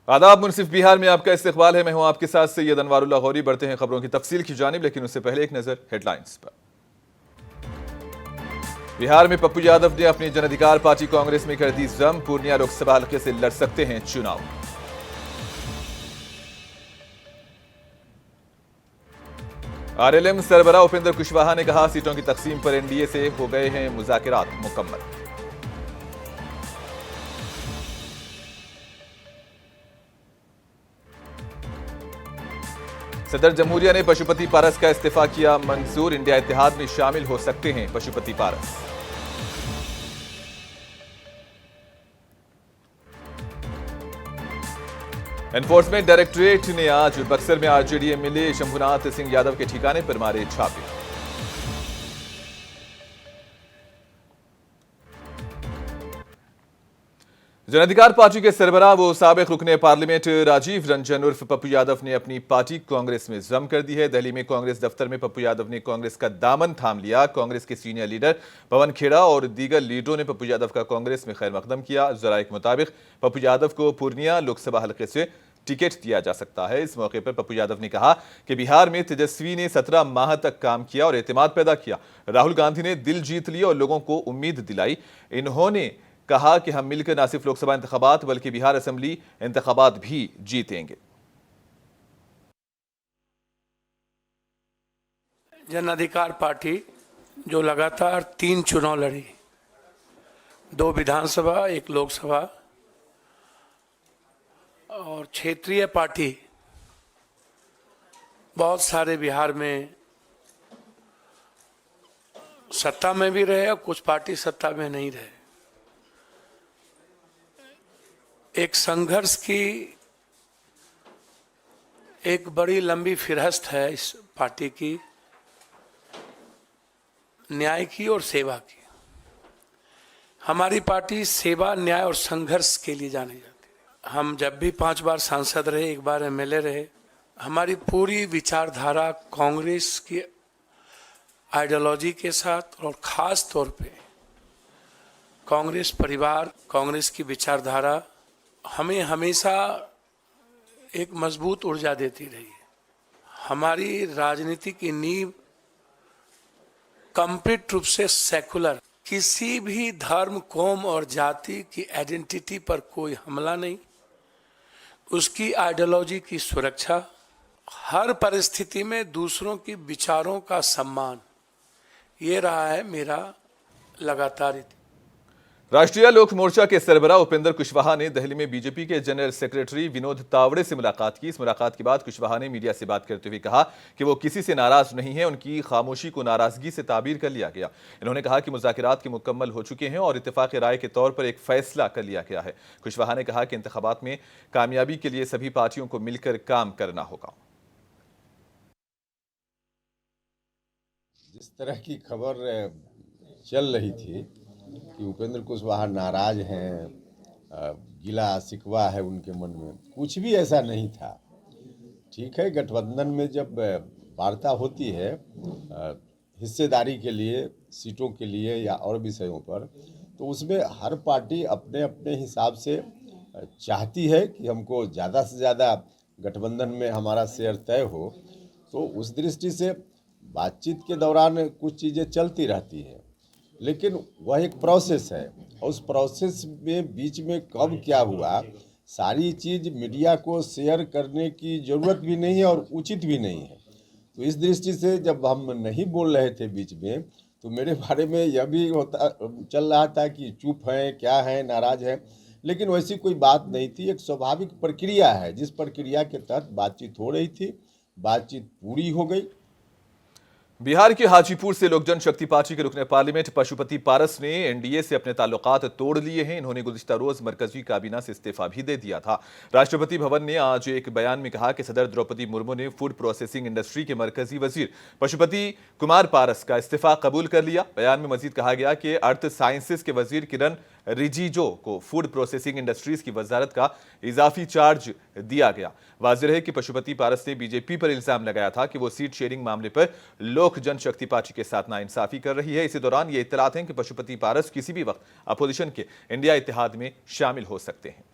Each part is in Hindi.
आदाब। मुनसिफ बिहार में आपका इस्तकबाल है। मैं हूं आपके साथ सैयद अनवारुल्लाह गौरी। बढ़ते हैं खबरों की तफसील की जानिब, लेकिन उससे पहले एक नजर हेडलाइंस पर। बिहार में पप्पू यादव ने अपनी जन अधिकार पार्टी कांग्रेस में कर दी जम। पूर्णिया लोकसभा हल्के से लड़ सकते हैं चुनाव। आरएलएम सरबराह उपेंद्र कुशवाहा ने कहा, सीटों की तकसीम पर एनडीए से हो गए हैं मुज़ाकिरात मुकम्मल। सदर जमहूरिया ने पशुपति पारस का इस्तीफा किया मंजूर। इंडिया इत्तेहाद में शामिल हो सकते हैं पशुपति पारस। एनफोर्समेंट डायरेक्टरेट ने आज बक्सर में आरजेडी एमएलए शंभुनाथ सिंह यादव के ठिकाने पर मारे छापे। जन अधिकार पार्टी के सरबराह व साबिक रुकने पार्लियामेंट राजीव रंजन उर्फ पप्पू यादव ने अपनी पार्टी कांग्रेस में जम कर दी है। दिल्ली में कांग्रेस दफ्तर में पप्पू यादव ने कांग्रेस का दामन थाम लिया। कांग्रेस के सीनियर लीडर पवन खेड़ा और दीगर लीडरों ने पप्पू यादव का कांग्रेस में खैर मकदम किया। जराये के मुताबिक पप्पू यादव को पूर्णिया लोकसभा हल्के से टिकट दिया जा सकता है। इस मौके पर पप्पू यादव ने कहा कि बिहार में तेजस्वी ने 17 माह तक काम किया और एतमाद पैदा किया। राहुल गांधी ने दिल जीत लिया और लोगों को उम्मीद दिलाई। इन्होंने कहा कि हम मिलकर न सिर्फ लोकसभा इंतखाबात बल्कि बिहार असेंबली इंतखाबात भी जीतेंगे। जन अधिकार पार्टी जो लगातार 3 चुनाव लड़ी, 2 विधानसभा 1 लोकसभा, और क्षेत्रीय पार्टी बहुत सारे बिहार में सत्ता में भी रहे और कुछ पार्टी सत्ता में नहीं रहे। एक संघर्ष की एक बड़ी लंबी फिरहस्त है इस पार्टी की, न्याय की और सेवा की। हमारी पार्टी सेवा, न्याय और संघर्ष के लिए जानी जाती है। हम जब भी 5 बार सांसद रहे, 1 बार एमएलए रहे, हमारी पूरी विचारधारा कांग्रेस की आइडियोलॉजी के साथ और खास तौर पे कांग्रेस परिवार, कांग्रेस की विचारधारा हमें हमेशा एक मजबूत ऊर्जा देती रही है। हमारी राजनीति की नींव कंप्लीट रूप से सेकुलर, किसी भी धर्म, कौम और जाति की आइडेंटिटी पर कोई हमला नहीं, उसकी आइडियोलॉजी की सुरक्षा, हर परिस्थिति में दूसरों की विचारों का सम्मान, ये रहा है मेरा लगातार। राष्ट्रीय लोक मोर्चा के सरबराह उपेंद्र कुशवाहा ने दिल्ली में बीजेपी के जनरल सेक्रेटरी विनोद तावड़े से मुलाकात की। इस मुलाकात के बाद कुशवाहा ने मीडिया से बात करते हुए कहा कि वो किसी से नाराज नहीं है, उनकी खामोशी को नाराजगी से ताबीर कर लिया गया। इन्होंने कहा कि मुज़ाकिरात के मुकम्मल हो चुके हैं और इत्तेफाक राय के तौर पर एक फैसला कर लिया गया है। कुशवाहा ने कहा कि इंतखाबात में कामयाबी के लिए सभी पार्टियों को मिलकर काम करना होगा। जिस तरह की खबर चल रही थी कि उपेंद्र कुशवाहा नाराज हैं, गिला शिकवा है उनके मन में, कुछ भी ऐसा नहीं था। ठीक है, गठबंधन में जब वार्ता होती है हिस्सेदारी के लिए, सीटों के लिए या और विषयों पर, तो उसमें हर पार्टी अपने अपने हिसाब से चाहती है कि हमको ज़्यादा से ज़्यादा गठबंधन में हमारा शेयर तय हो। तो उस दृष्टि से बातचीत के दौरान कुछ चीज़ें चलती रहती हैं, लेकिन वह एक प्रोसेस है और उस प्रोसेस में बीच में कब क्या हुआ, सारी चीज़ मीडिया को शेयर करने की ज़रूरत भी नहीं है और उचित भी नहीं है। तो इस दृष्टि से जब हम नहीं बोल रहे थे बीच में, तो मेरे बारे में यह भी चल रहा था कि चुप हैं, क्या हैं, नाराज़ हैं, लेकिन वैसी कोई बात नहीं थी। एक स्वाभाविक प्रक्रिया है, जिस प्रक्रिया के तहत बातचीत हो रही थी, बातचीत पूरी हो गई। बिहार के हाजीपुर से लोक जनशक्ति पार्टी के रुकने पार्लियामेंट पशुपति पारस ने एनडीए से अपने ताल्लुकात तोड़ लिए हैं। इन्होंने गुज़िश्ता रोज मरकजी काबीना से इस्तीफा भी दे दिया था। राष्ट्रपति भवन ने आज एक बयान में कहा कि सदर द्रौपदी मुर्मू ने फूड प्रोसेसिंग इंडस्ट्री के मरकजी वजीर पशुपति कुमार पारस का इस्तीफा कबूल कर लिया। बयान में मजीद कहा गया कि अर्थ साइंसेज के वजीर किरण रिजिजू को फूड प्रोसेसिंग इंडस्ट्रीज की वजारत का इजाफी चार्ज दिया गया। वाज़ेह है कि पशुपति पारस ने बीजेपी पर इल्जाम लगाया था कि वो सीट शेयरिंग मामले पर लोक जनशक्ति पार्टी के साथ नाइंसाफी कर रही है। इसी दौरान ये इत्तलात हैं कि पशुपति पारस किसी भी वक्त अपोजिशन के इंडिया इत्तेहाद में शामिल हो सकते हैं।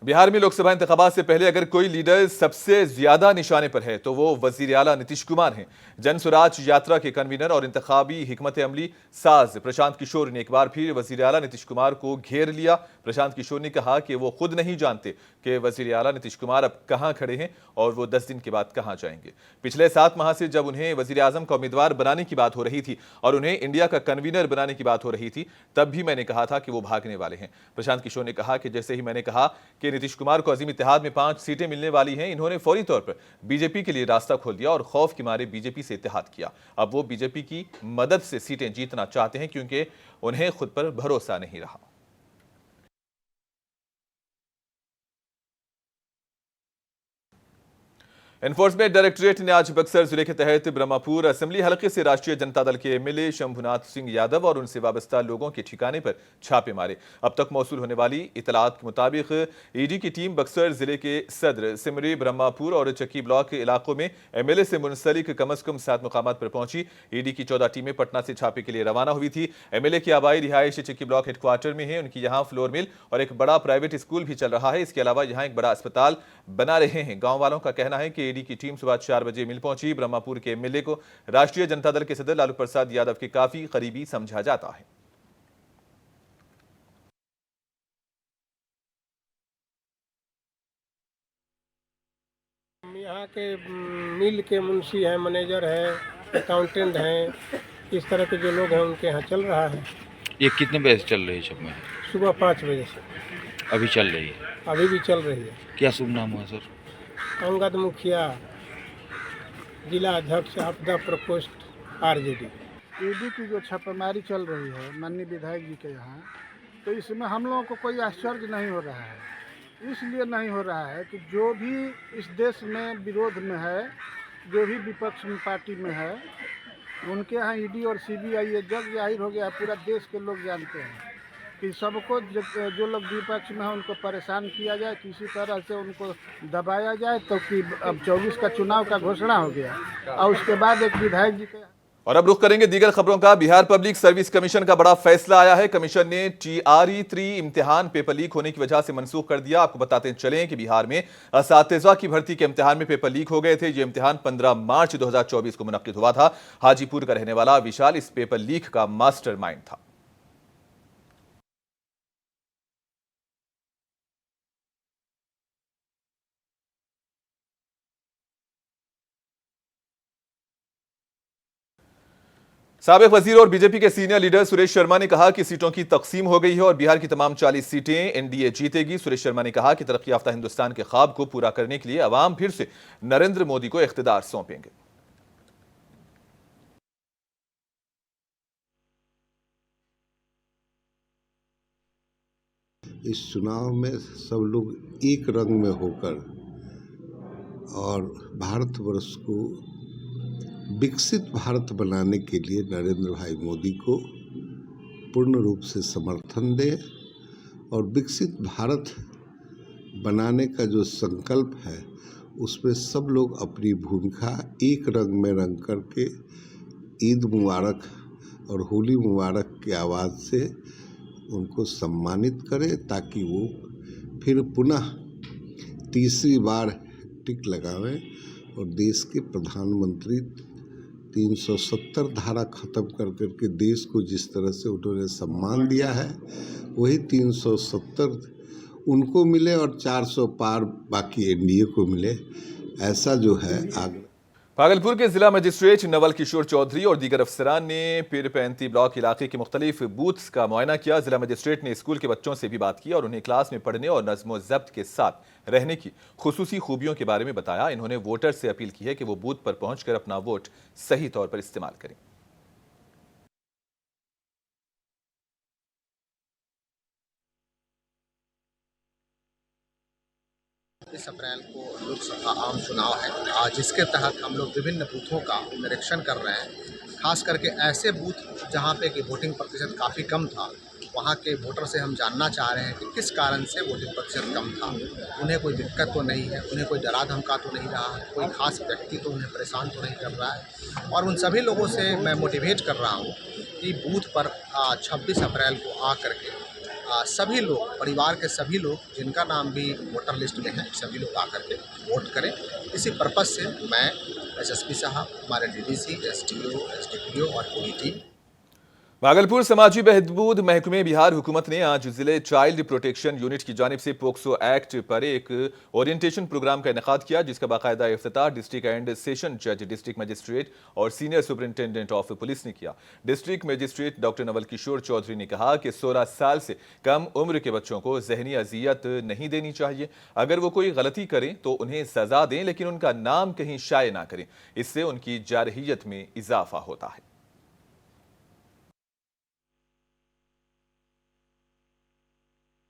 बिहार में लोकसभा इंतखाबात से पहले अगर कोई लीडर सबसे ज्यादा निशाने पर है तो वो वजीर आला नीतीश कुमार हैं। जन स्वराज यात्रा के कन्वीनर और इंतखाबी हिकमत अमली साज प्रशांत किशोर ने एक बार फिर वजीर आला नीतीश कुमार को घेर लिया। प्रशांत किशोर ने कहा कि वो खुद नहीं जानते कि वजीर आला नीतीश कुमार अब कहां खड़े हैं और वो 10 दिन के बाद कहां जाएंगे। पिछले 7 माह से जब उन्हें वजीर आजम का उम्मीदवार बनाने की बात हो रही थी और उन्हें इंडिया का कन्वीनर बनाने की बात हो रही थी, तब भी मैंने कहा था कि वो भागने वाले हैं। प्रशांत किशोर ने कहा कि जैसे ही मैंने कहा कि नीतीश कुमार को अजीम इत्तेहाद में 5 सीटें मिलने वाली हैं, इन्होंने फौरी तौर पर बीजेपी के लिए रास्ता खोल दिया और खौफ के मारे बीजेपी से इत्तेहाद किया। अब वो बीजेपी की मदद से सीटें जीतना चाहते हैं क्योंकि उन्हें खुद पर भरोसा नहीं रहा। एनफोर्समेंट डायरेक्टोरेट ने आज बक्सर जिले के तहत ब्रह्मपुर असेंबली हलके से राष्ट्रीय जनता दल के एमएलए शंभुनाथ सिंह यादव और उनसे वाबस्ता लोगों के ठिकाने पर छापे मारे। अब तक मौसूल होने वाली इतलात के मुताबिक ईडी की टीम बक्सर जिले के सदर, सिमरी, ब्रह्मपुर और चक्की ब्लॉक के इलाकों में एमएलए से मुंसलिक कम से कम 7 मुकामात पर पहुंची। ईडी की 14 टीमें पटना से छापे के लिए रवाना हुई थी। एमएलए की आबाई रिहायश चक्की ब्लॉक हेडक्वार्टर में है। उनकी यहाँ फ्लोर मिल और एक बड़ा प्राइवेट स्कूल भी चल रहा है। इसके अलावा यहाँ एक बड़ा अस्पताल बना रहे हैं। गाँव वालों का कहना है कि ईडी की टीम सुबह 4 बजे मिल पहुंची। ब्रह्मपुर के एमएलए को राष्ट्रीय जनता दल के सदर लालू प्रसाद यादव के काफी करीबी समझा जाता है। यहाँ के मिल के मुंशी हैं, मैनेजर हैं, अकाउंटेंट हैं, इस तरह के जो लोग हैं उनके यहाँ चल रहा है। ये कितने बजे से चल रही है सब में? सुबह 5 बजे से अभी चल रही है? अभी भी चल रही है। क्या शुभ नाम हुआ सर? अंगद मुखिया, जिला अध्यक्ष आपदा प्रकोष्ठ आरजेडी। ईडी की जो छापेमारी चल रही है माननीय विधायक जी के यहाँ, तो इसमें हम लोगों को कोई आश्चर्य नहीं हो रहा है। इसलिए नहीं हो रहा है कि जो भी इस देश में विरोध में है, जो भी विपक्ष में पार्टी में है, उनके यहाँ ईडी और सीबीआई ये जग जाहिर हो गया है। पूरा देश के लोग जानते हैं कि सबको जो लोग विपक्ष में हैं उनको परेशान किया जाए, किसी तरह से उनको दबाया जाए। तो कि अब 24 का चुनाव का घोषणा हो गया और उसके बाद एक विधायक जी के। और अब रुख करेंगे दीगर खबरों का। बिहार पब्लिक सर्विस कमीशन का बड़ा फैसला आया है। कमीशन ने TRE3 इम्तिहान पेपर लीक होने की वजह से मंसूख कर दिया। आपको बताते चलें कि बिहार में असातिज़ा की भर्ती के इम्तिहान में पेपर लीक हो गए थे। ये इम्तिहान 15 मार्च 2024 को मुनक्किद हुआ था। हाजीपुर का रहने वाला विशाल इस पेपर लीक का मास्टरमाइंड था। साबिक वजीर और बीजेपी के सीनियर लीडर सुरेश शर्मा ने कहा कि सीटों की तकसीम हो गई है और बिहार की तमाम 40 सीटें एनडीए जीतेगी। सुरेश शर्मा ने कहा कि तरक्की याफ्ता हिंदुस्तान के ख्वाब को पूरा करने के लिए अवाम फिर से नरेंद्र मोदी को इख्तिदार सौंपेंगे। इस चुनाव में सब लोग एक रंग में होकर और भारतवर्ष को विकसित भारत बनाने के लिए नरेंद्र भाई मोदी को पूर्ण रूप से समर्थन दें और विकसित भारत बनाने का जो संकल्प है उसमें सब लोग अपनी भूमिका एक रंग में रंग करके ईद मुबारक और होली मुबारक की आवाज़ से उनको सम्मानित करें, ताकि वो फिर पुनः तीसरी बार टिक लगावें और देश के प्रधानमंत्री 370 धारा खत्म कर करके देश को जिस तरह से उन्होंने सम्मान दिया है वही 370 उनको मिले और 400 पार बाकी एनडीए को मिले, ऐसा जो है आगे। भागलपुर के जिला मजिस्ट्रेट नवल किशोर चौधरी और दीगर अफसरान ने पीरपैंती ब्लॉक इलाके के मुख्तलिफ बूथ्स का मुआयना किया। जिला मजिस्ट्रेट ने स्कूल के बच्चों से भी बात की और उन्हें क्लास में पढ़ने और नज़्म ज़ब्त के साथ रहने की खुसूसी खूबियों के बारे में बताया। इन्होंने वोटर से अपील की है कि वो बूथ पर पहुंचकर अपना वोट सही तौर पर इस्तेमाल करें। 30 अप्रैल को लोकसभा आम चुनाव है, जिसके तहत हम लोग विभिन्न बूथों का निरीक्षण कर रहे हैं। खास करके ऐसे बूथ जहां पे कि वोटिंग प्रतिशत काफ़ी कम था, वहां के वोटर से हम जानना चाह रहे हैं कि किस कारण से वोटिंग प्रतिशत कम था। उन्हें कोई दिक्कत तो नहीं है, उन्हें कोई डरा धमका तो नहीं रहा है, कोई खास व्यक्ति तो उन्हें परेशान तो नहीं कर रहा है। और उन सभी लोगों से मैं मोटिवेट कर रहा हूँ कि बूथ पर 26 अप्रैल को आ करके सभी लोग, परिवार के सभी लोग जिनका नाम भी वोटर लिस्ट में है, सभी लोग आकर के वोट करें। इसी पर्पज़ से मैं एसएसपी साहब, हमारे डीडीसी, एसडीओ, एसडीपीओ और पूरी टीम। भागलपुर समाजी बहबूद महकमे बिहार हुकूमत ने आज जिले चाइल्ड प्रोटेक्शन यूनिट की जानिब से पोक्सो एक्ट पर एक ओरिएंटेशन प्रोग्राम का इनेकाद किया, जिसका बाकायदा इफ्तिताह डिस्ट्रिक्ट एंड सेशन जज, डिस्ट्रिक्ट मजिस्ट्रेट और सीनियर सुपरिंटेंडेंट ऑफ पुलिस ने किया। District magistrate doctor Naval Kishore Chaudhary ने कहा कि 16 साल से कम उम्र के बच्चों को जहनी अजियत नहीं देनी चाहिए। अगर वो कोई गलती करें तो उन्हें सजा दें, लेकिन उनका नाम कहीं शाये ना करें, इससे उनकी जारहियत में इजाफा होता है।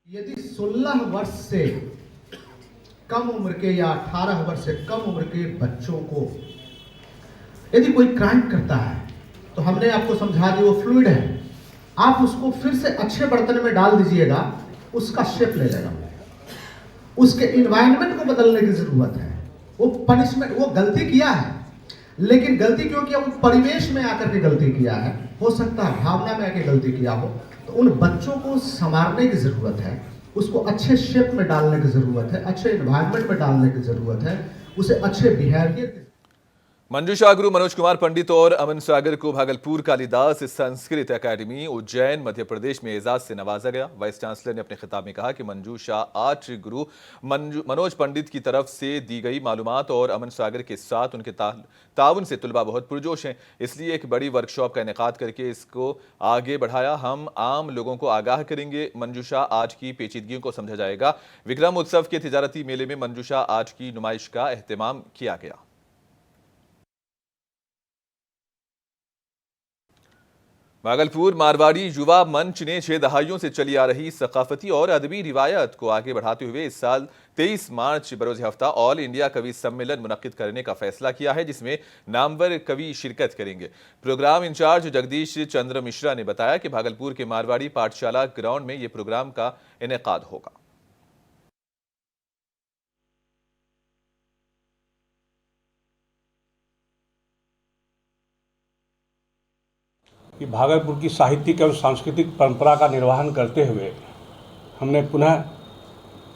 यदि 16 वर्ष से कम उम्र के या 18 वर्ष से कम उम्र के बच्चों को यदि कोई क्राइम करता है तो हमने आपको समझा दिया, वो फ्लूइड है, आप उसको फिर से अच्छे बर्तन में डाल दीजिएगा, उसका शेप ले लेगा। उसके इन्वायरमेंट को बदलने की जरूरत है। वो पनिशमेंट, वो गलती किया है, लेकिन गलती क्यों किया? वो परिवेश में आकर के गलती किया है, हो सकता है भावना में आकर गलती किया हो, तो उन बच्चों को संवारने की ज़रूरत है, उसको अच्छे शेप में डालने की ज़रूरत है, अच्छे एनवायरनमेंट में डालने की ज़रूरत है, उसे अच्छे बिहेवियर। मंजूषा गुरु मनोज कुमार पंडित और अमन सागर को भागलपुर कालिदास संस्कृत एकेडमी उज्जैन मध्य प्रदेश में एजाज से नवाजा गया। वाइस चांसलर ने अपने खिताब में कहा कि मंजूषा आर्ट गुरु मनोज पंडित की तरफ से दी गई मालूमात और अमन सागर के साथ उनके ताउन से तुलबा बहुत पुरजोश हैं, इसलिए एक बड़ी वर्कशॉप का इनेकाद करके इसको आगे बढ़ाया। हम आम लोगों को आगाह करेंगे, मंजूषा आर्ट की पेचीदगियों को समझा जाएगा। विक्रम उत्सव के तिजारती मेले में मंजूषा आर्ट की नुमाइश का एहतमाम किया गया। भागलपुर मारवाड़ी युवा मंच ने 6 दहाइयों से चली आ रही सकाफती और अदबी रिवायत को आगे बढ़ाते हुए इस साल 23 मार्च बरोज हफ्ता ऑल इंडिया कवि सम्मेलन मुनक्किद करने का फैसला किया है, जिसमें नामवर कवि शिरकत करेंगे। प्रोग्राम इंचार्ज जगदीश चंद्र मिश्रा ने बताया कि भागलपुर के मारवाड़ी पाठशाला ग्राउंड में ये प्रोग्राम का इनेकाद होगा। कि भागलपुर की साहित्यिक एवं सांस्कृतिक परंपरा का निर्वहन करते हुए हमने पुनः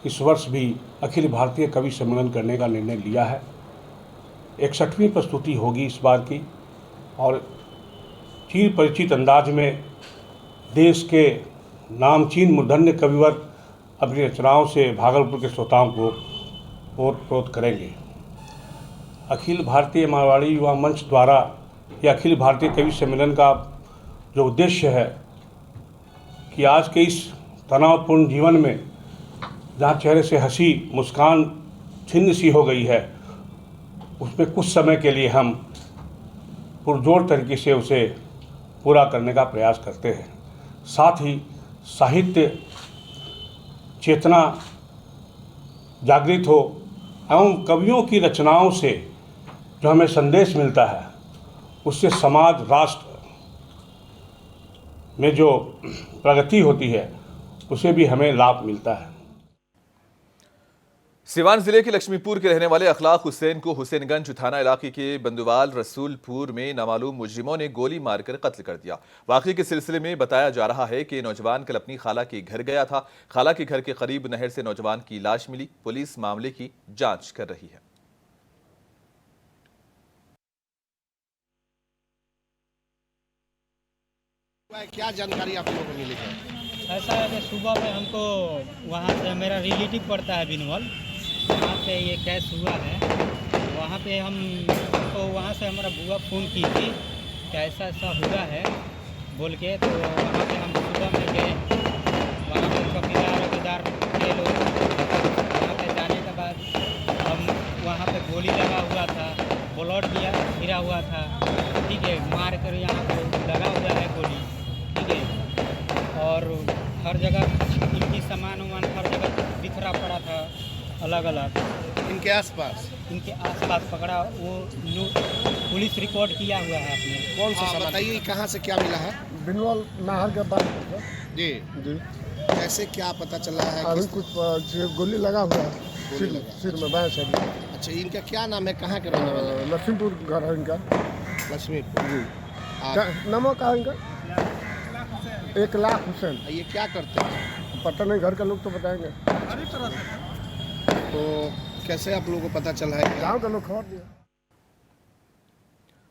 इस वर्ष भी अखिल भारतीय कवि सम्मेलन करने का निर्णय लिया है। 61वीं प्रस्तुति होगी इस बार की और चिर परिचित अंदाज में देश के नामचीन मूर्धन्य कविवर अपनी रचनाओं से भागलपुर के श्रोताओं को ओतप्रोत करेंगे। अखिल भारतीय मारवाड़ी युवा मंच द्वारा यह अखिल भारतीय कवि सम्मेलन का जो उद्देश्य है कि आज के इस तनावपूर्ण जीवन में जहाँ चेहरे से हंसी मुस्कान छिन्न सी हो गई है, उसमें कुछ समय के लिए हम पुरजोर तरीके से उसे पूरा करने का प्रयास करते हैं। साथ ही साहित्य चेतना जागृत हो एवं कवियों की रचनाओं से जो हमें संदेश मिलता है, उससे समाज राष्ट्र में जो प्रगति होती है उसे भी हमें लाभ मिलता है। सिवान जिले के लक्ष्मीपुर के रहने वाले अखलाक हुसैन को हुसैनगंज थाना इलाके के बंदुवाल रसूलपुर में नामालूम मुजरिमों ने गोली मारकर कत्ल कर दिया। वाकई के सिलसिले में बताया जा रहा है कि नौजवान कल अपनी खाला के घर गया था। खाला के घर के करीब नहर से नौजवान की लाश मिली। पुलिस मामले की जांच कर रही है। क्या जानकारी आप लोगों को मिली है? ऐसा है कि सुबह में हमको वहाँ से मेरा रिलेटिव पड़ता है बिनवल, वहाँ पे ये केस हुआ है। वहाँ पे हम तो वहाँ से हमारा बुआ फ़ोन की थी कि ऐसा ऐसा हुआ है बोल के, तो वहाँ पे हम सुबह में गए। वहाँ पे चौकीदार के लोग, वहाँ पे जाने के बाद हम वहाँ पे गोली लगा हुआ था, ब्लड भी गिरा हुआ था, ठीक है, मार कर यहाँ पे लगा हुआ है गोली, ठीक है। और हर जगह इनकी सामान वामान हर जगह बिखरा पड़ा था अलग अलग। इनके आसपास पकड़ा, वो पुलिस रिकॉर्ड किया हुआ है आपने। कौन सा सामान? बताइए कहाँ से क्या मिला है? बिनवल नहर के बाद जी जी। कैसे क्या पता चला है? अभी कुछ गोली लगा हुआ है सिर में बाएं साइड में। अच्छा, इनका क्या नाम है? कहाँ के रहने वाले? लक्ष्मीपुर घर है इनका। लक्ष्मीपुर जी। नमो का इनका 1 लाख हुसैन। ये क्या करते हैं? पता नहीं, घर का लोग तो बताएंगे। तो कैसे आप लोगों को पता चला है? गाँव का लोग खबर दिया।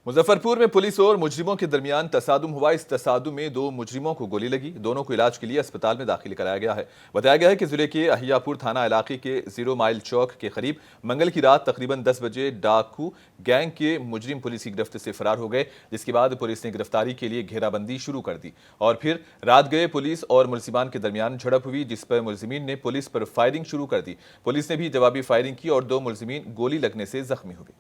मुजफ्फरपुर में पुलिस और मुजरिमों के दरमियान तसादुम हुआ। इस तसादुम में 2 मुजरिमों को गोली लगी। दोनों को इलाज के लिए अस्पताल में दाखिल कराया गया है। बताया गया है कि जिले के अहियापुर थाना इलाके के 0 माइल चौक के करीब मंगल की रात तकरीबन 10 बजे डाकू गैंग के मुजरिम पुलिस की गिरफ्त से फरार हो गए, जिसके बाद पुलिस ने गिरफ्तारी के लिए घेराबंदी शुरू कर दी और फिर रात गए पुलिस और मुलजिमान के दरमियान झड़प हुई, जिस पर मुलजिमीन ने पुलिस पर फायरिंग शुरू कर दी। पुलिस ने भी जवाबी फायरिंग की और 2 मुलजिमीन गोली लगने से जख्मी हुए।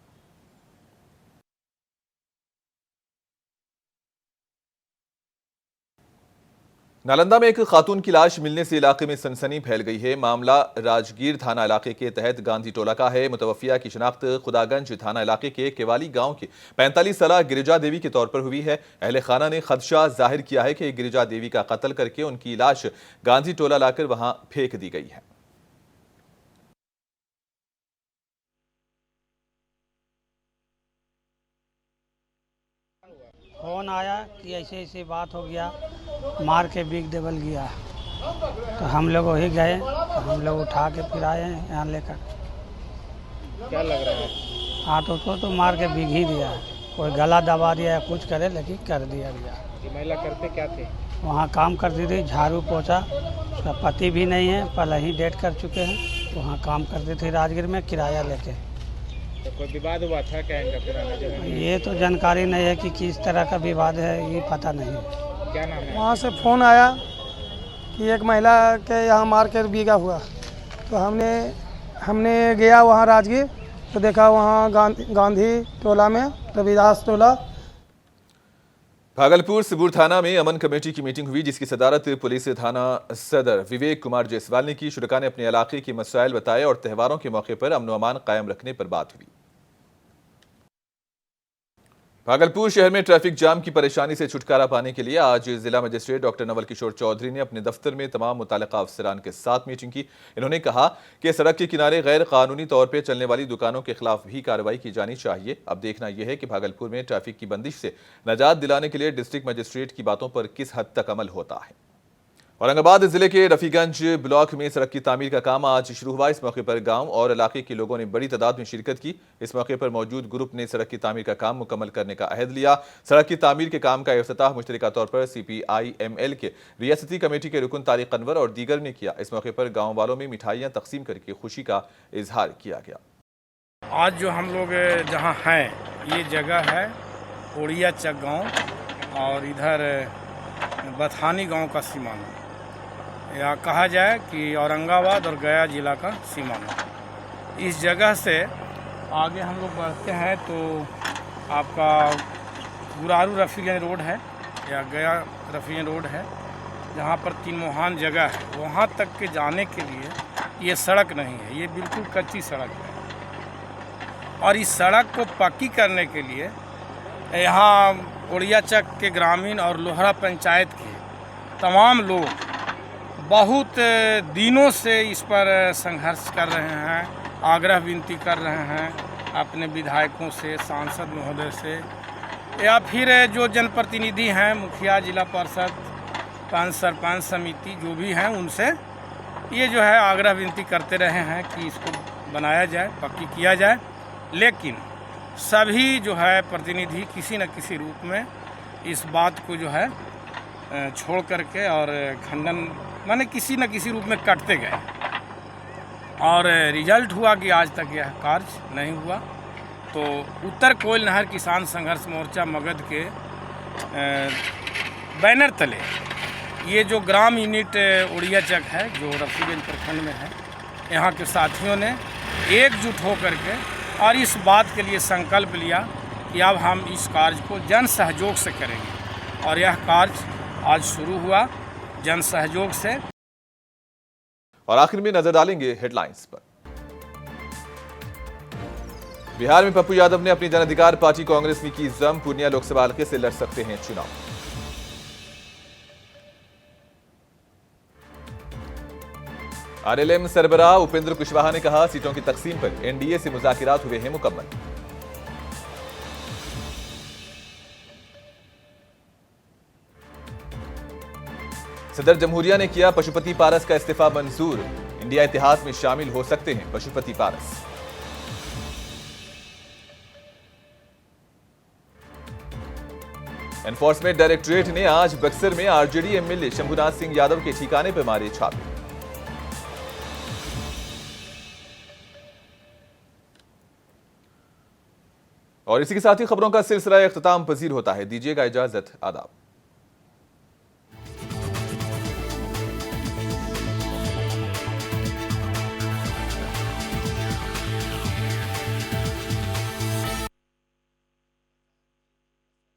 नालंदा में एक खातून की लाश मिलने से इलाके में सनसनी फैल गई है। मामला राजगीर थाना इलाके के तहत गांधी टोला का है। मुतवफिया की शिनाख्त खुदागंज थाना इलाके के केवाली गांव के 45 साला गिरिजा देवी के तौर पर हुई है। अहले खाना ने खदशा जाहिर किया है कि गिरिजा देवी का कत्ल करके उनकी लाश गांधी टोला लाकर वहां फेंक दी गई है। फोन आया कि ऐसे ऐसे बात हो गया, मार के बिग डेबल गया। तो हम लोग वही गए, तो हम लोग उठा के फिर आए हैं यहाँ लेकर। क्या लग रहा है? हाँ, तो उसको तो मार के बिग ही दिया, कोई गला दबा दिया या कुछ करे, लेकिन कर दिया गया। ये महिला करते क्या थे? वहाँ काम करती थी, झाड़ू पोछा। उसका पति भी नहीं है, पहले ही डेट कर चुके हैं। वहाँ काम करती थी राजगीर में किराया लेके। तो कोई विवाद हुआ था क्या इनका पुराना जगह? ये तो जानकारी नहीं है कि किस तरह का विवाद है, ये पता नहीं है। क्या नाम है? वहाँ से फ़ोन आया कि एक महिला के यहाँ मार कर बीगा हुआ। तो हमने गया वहाँ राजगीर, तो देखा वहाँ गांधी टोला में, रविदास टोला। भागलपुर सिबूर थाना में अमन कमेटी की मीटिंग हुई, जिसकी सदारत पुलिस थाना सदर विवेक कुमार जायसवाल ने की। शुरका ने अपने इलाके के मसाइल बताए और त्योहारों के मौके पर अमन व अमान कायम रखने पर बात हुई। भागलपुर शहर में ट्रैफिक जाम की परेशानी से छुटकारा पाने के लिए आज जिला मजिस्ट्रेट डॉक्टर नवल किशोर चौधरी ने अपने दफ्तर में तमाम मुताल्लिका अफसरान के साथ मीटिंग की। इन्होंने कहा कि सड़क के किनारे गैर कानूनी तौर पर चलने वाली दुकानों के खिलाफ भी कार्रवाई की जानी चाहिए। अब देखना यह है कि भागलपुर में ट्रैफिक की बंदिश से निजात दिलाने के लिए डिस्ट्रिक्ट मजिस्ट्रेट की बातों पर किस हद तक अमल होता है। औरंगाबाद जिले के रफीगंज ब्लॉक में सड़क की तामीर का काम आज शुरू हुआ। इस मौके पर गांव और इलाके के लोगों ने बड़ी तादाद में शिरकत की। इस मौके पर मौजूद ग्रुप ने सड़क की तामीर का काम मुकम्मल करने का अहद लिया। सड़क की तामीर के काम का इफ्तिताह मुश्तरका तौर पर CPIML के रियासती कमेटी के रुकन तारिक अनवर और दीगर ने किया। इस मौके पर गाँव वालों में मिठाइयाँ तकसीम करके खुशी का इजहार किया गया। आज जो हम लोग जहाँ हैं, ये जगह है ओड़िया चक गाँव और इधर बथानी गाँव का सीमाना, या कहा जाए कि औरंगाबाद और गया जिला का सीमाना। इस जगह से आगे हम लोग बढ़ते हैं तो आपका गुरारू रफीगंज रोड है या गया रफीगंज रोड है, जहाँ पर 3 मोहान जगह है। वहाँ तक के जाने के लिए ये सड़क नहीं है, ये बिल्कुल कच्ची सड़क है। और इस सड़क को पक्की करने के लिए यहाँ ओड़िया चक के ग्रामीण और लोहरा पंचायत के तमाम लोग बहुत दिनों से इस पर संघर्ष कर रहे हैं, आग्रह विनती कर रहे हैं अपने विधायकों से, सांसद महोदय से, या फिर जो जनप्रतिनिधि हैं, मुखिया, जिला परिषद, पंच सरपंच समिति जो भी हैं, उनसे ये जो है आग्रह विनती करते रहे हैं कि इसको बनाया जाए, पक्की किया जाए। लेकिन सभी जो है प्रतिनिधि किसी न किसी रूप में इस बात को जो है छोड़ करके और खंडन माने किसी न किसी रूप में कटते गए और रिजल्ट हुआ कि आज तक यह कार्य नहीं हुआ। तो उत्तर कोयल नहर किसान संघर्ष मोर्चा मगध के बैनर तले ये जो ग्राम यूनिट ओड़िया चक है जो रफीगंज प्रखंड में है, यहाँ के साथियों ने एकजुट होकर के और इस बात के लिए संकल्प लिया कि अब हम इस कार्य को जन सहयोग से करेंगे और यह कार्य आज शुरू हुआ जन सहयोग से। और आखिर में नजर डालेंगे हेडलाइंस पर। बिहार में पप्पू यादव ने अपनी जन अधिकार पार्टी कांग्रेस में की जम, पूर्णिया लोकसभा हल्के से लड़ सकते हैं चुनाव। RLM सरबराह उपेंद्र कुशवाहा ने कहा, सीटों की तकसीम पर NDA से मुज़ाकिरात हुए हैं मुकम्मल। सदर जमहूरिया ने किया पशुपति पारस का इस्तीफा मंजूर। इंडिया इतिहास में शामिल हो सकते हैं पशुपति पारस। एनफोर्समेंट डायरेक्टरेट ने आज बक्सर में आरजेडी एमएलए शंभुनाथ सिंह यादव के ठिकाने पर मारे छापे। और इसी के साथ ही खबरों का सिलसिला इख्तिताम पजीर होता है। दीजिएगा इजाजत, आदाब।